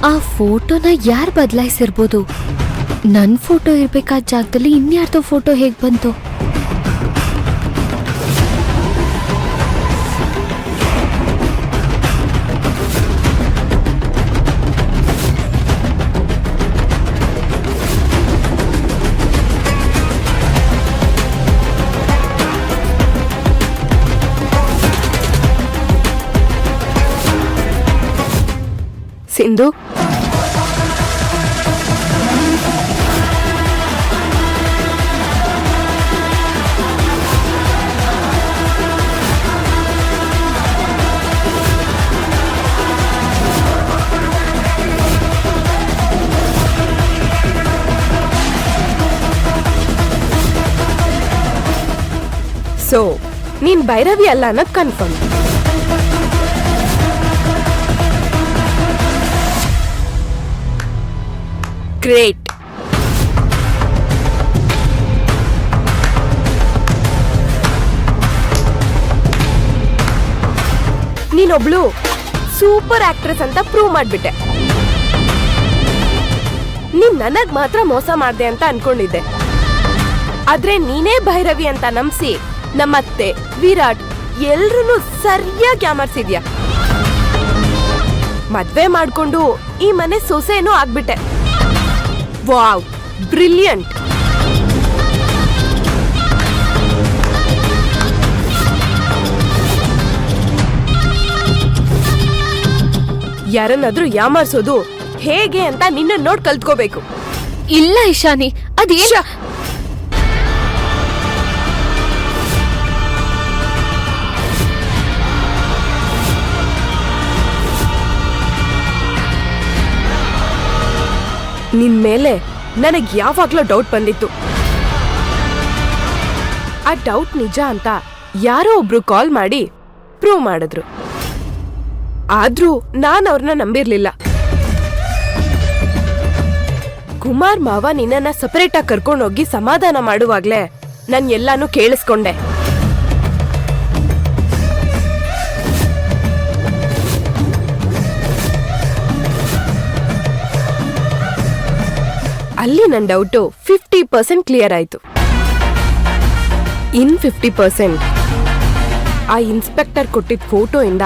ಆ ಫೋಟೋನ ಯಾರು ಬದಲಾಯಿಸಿರ್ಬೋದು? ನನ್ನ ಫೋಟೋ ಇರ್ಬೇಕಾದ ಜಾಗದಲ್ಲಿ ಇನ್ಯಾರ್ದೋ ಫೋಟೋ ಹೇಗೆ ಬಂತು? ಸಿಂಧು, ಸೊ ನೀನ್ ಭೈರವಿ ಅಲ್ಲ ಅನ್ನೋದು ಕನ್ಫರ್ಮ್. ಗ್ರೇಟ್. ನೀನೊಬ್ಳು ಸೂಪರ್ ಆಕ್ಟ್ರೆಸ್ ಅಂತ ಪ್ರೂವ್ ಮಾಡ್ಬಿಟ್ಟೆ. ನೀನ್ ನನಗ್ ಮಾತ್ರ ಮೋಸ ಮಾಡ್ದೆ ಅಂತ ಅನ್ಕೊಂಡಿದ್ದೆ, ಆದ್ರೆ ನೀನೇ ಭೈರವಿ ಅಂತ ನಂಬಿಸಿ ನಮ್ಮತ್ತೆ ವಿರಾಟ್ ಎಲ್ರೂ ಸರಿಯಾಗಿ ಯಾಮರ್ಸಿದ್ಯಾ. ಮದ್ವೆ ಮಾಡ್ಕೊಂಡು ಈ ಮನೆ ಸೊಸೆನೂ ಆಗ್ಬಿಟ್ಟೆ. Wow, brilliant. ಯಾರನ್ನಾದ್ರೂ ಯಾಮಾರ್ಸೋದು ಹೇಗೆ ಅಂತ ನಿನ್ನ ನೋಡ್ ಕಲ್ತ್ಕೋಬೇಕು. ಇಲ್ಲ ಇಶಾನಿ, ಅದೇನ? ನಿನ್ ಮೇಲೆ ನನಗ್ ಯಾವಾಗ್ಲೂ ಡೌಟ್ ಬಂದಿತ್ತು. ಆ ಡೌಟ್ ನಿಜ ಅಂತ ಯಾರೋ ಒಬ್ರು ಕಾಲ್ ಮಾಡಿ ಪ್ರೂವ್ ಮಾಡಿದ್ರು. ಆದ್ರೂ ನಾನ್ ಅವ್ರನ್ನ ನಂಬಿರ್ಲಿಲ್ಲ. ಕುಮಾರ್ ಮಾವ ನಿನ್ನ ಸಪರೇಟ್ ಆಗಿ ಕರ್ಕೊಂಡೋಗಿ ಸಮಾಧಾನ ಮಾಡುವಾಗ್ಲೇ ನಾನ್ ಎಲ್ಲಾನು ಕೇಳಿಸ್ಕೊಂಡೆ. ಅಲ್ಲಿ ನನ್ನ ಡೌಟು 50% ಕ್ಲಿಯರ್ ಆಯ್ತು. ಇನ್ 50% ಆ ಇನ್ಸ್ಪೆಕ್ಟರ್ ಕೊಟ್ಟಿದ್ದ ಫೋಟೋ ಇಂದ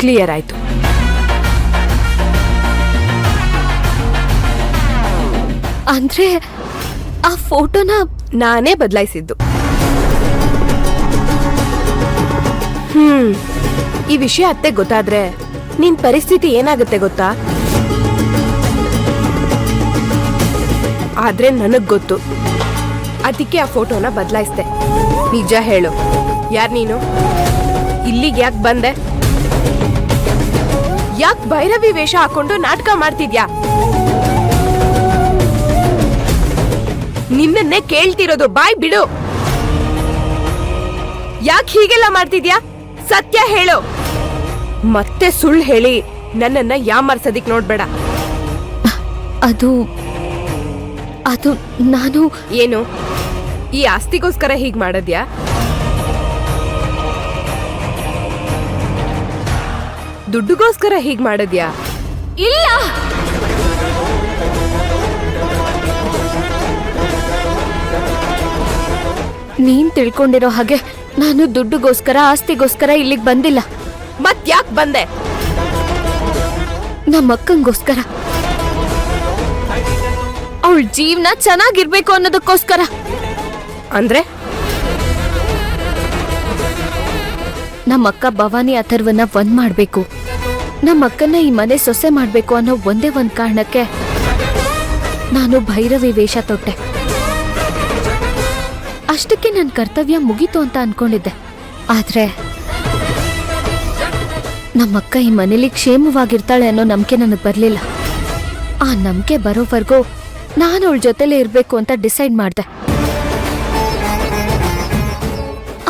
ಕ್ಲಿಯರ್ ಆಯ್ತು. ಅಂದ್ರೆ ಆ ಫೋಟೋನ ನಾನೇ ಬದಲಾಯಿಸಿದ್ದು. ಈ ವಿಷಯ ಅತ್ತೆ ಗೊತ್ತಾದ್ರೆ ನಿನ್ ಪರಿಸ್ಥಿತಿ ಏನಾಗುತ್ತೆ ಗೊತ್ತಾ? ಆದ್ರೆ ನನಗ್ ಗೊತ್ತು, ಅದಕ್ಕೆ ಆ ಫೋಟೋನ ಬದಲಾಯಿಸ್ದೆ. ನಿಜ ಹೇಳು, ಯಾರ್ ನೀನು? ಇಲ್ಲಿಗೆ ಯಾಕೆ ಬಂದೆ? ಯಾಕೆ ಭೈರವಿ ವೇಷ ಹಾಕೊಂಡು ನಾಟಕ ಮಾಡ್ತಿದ್ಯಾ? ನಿನ್ನನ್ನೇ ಕೇಳ್ತಿರೋದು, ಬಾಯ್ ಬಿಡು. ಯಾಕೆ ಹೀಗೆಲ್ಲ ಮಾಡ್ತಿದ್ಯಾ? ಸತ್ಯ ಹೇಳು. ಮತ್ತೆ ಸುಳ್ಳು ಹೇಳಿ ನನ್ನನ್ನ ಯಾಮಾರ್ಸೋದಿಕ್ ನೋಡ್ಬೇಡ. ಅದು ನಾನು ಏನು ಈ ಆಸ್ತಿಗೋಸ್ಕರ ಹೀಗ್ ಮಾಡದ್ಯಾ? ದುಡ್ಡುಗೋಸ್ಕರ ಹೀಗ್ ಮಾಡದ್ಯಾ? ಇಲ್ಲ. ನೀನ್ ತಿಳ್ಕೊಂಡಿರೋ ಹಾಗೆ ನಾನು ದುಡ್ಡುಗೋಸ್ಕರ ಆಸ್ತಿಗೋಸ್ಕರ ಇಲ್ಲಿಗೆ ಬಂದಿಲ್ಲ. ಮತ್ ಯಾಕ್ ಬಂದೆ? ನಮ್ಮಕ್ಕಂಗೋಸ್ಕರ, ಅವಳ ಜೀವನ ಚೆನ್ನಾಗಿರ್ಬೇಕು ಅನ್ನೋದಕ್ಕೋಸ್ಕರ. ಅಂದ್ರೆ ನಮ್ಮಕ್ಕ ಭವಾನಿ ಅಥರ್ವನ್ನ ಒಂದ್ ಮಾಡ್ಬೇಕು, ನಮ್ಮಕ್ಕನ್ನ ಈ ಮನೆ ಸೊಸೆ ಮಾಡ್ಬೇಕು ಅನ್ನೋ ಒಂದೇ ಒಂದ್ ಕಾರಣಕ್ಕೆ ನಾನು ಭೈರವಿ ವೇಷ ತೊಟ್ಟೆ. ಅಷ್ಟಕ್ಕೆ ನನ್ನ ಕರ್ತವ್ಯ ಮುಗೀತು ಅಂತ ಅನ್ಕೊಂಡಿದ್ದೆ. ಆದ್ರೆ ನಮ್ಮಕ್ಕ ಈ ಮನೇಲಿ ಕ್ಷೇಮವಾಗಿರ್ತಾಳೆ ಅನ್ನೋ ನಂಬಿಕೆ ನನಗೆ ಬರ್ಲಿಲ್ಲ. ಆ ನಂಬಿಕೆ ಬರೋವರೆಗೂ ನಾನು ಅವಳ ಜೊತೆಲೇ ಇರ್ಬೇಕು ಅಂತ ಡಿಸೈಡ್ ಮಾಡ್ದೆ.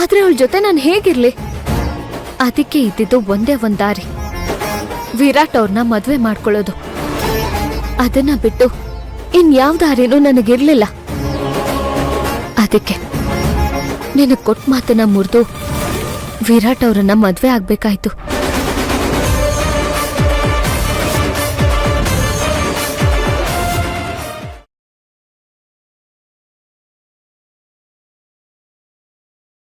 ಆದ್ರೆ ಅವಳ ಜೊತೆ ನಾನು ಹೇಗಿರ್ಲಿ? ಅದಕ್ಕೆ ಇದ್ದಿದ್ದು ಒಂದೇ ಒಂದ್ ದಾರಿ, ವಿರಾಟ್ ಅವ್ರನ್ನ ಮದ್ವೆ ಮಾಡ್ಕೊಳ್ಳೋದು. ಅದನ್ನ ಬಿಟ್ಟು ಇನ್ಯಾವ ದಾರಿನೂ ನನಗಿರ್ಲಿಲ್ಲ. ಅದಕ್ಕೆ ನಿನಗೆ ಕೊಟ್ಟ ಮಾತನ್ನ ಮುರಿದು ವಿರಾಟ್ ಅವ್ರನ್ನ ಮದ್ವೆ ಆಗ್ಬೇಕಾಯ್ತು.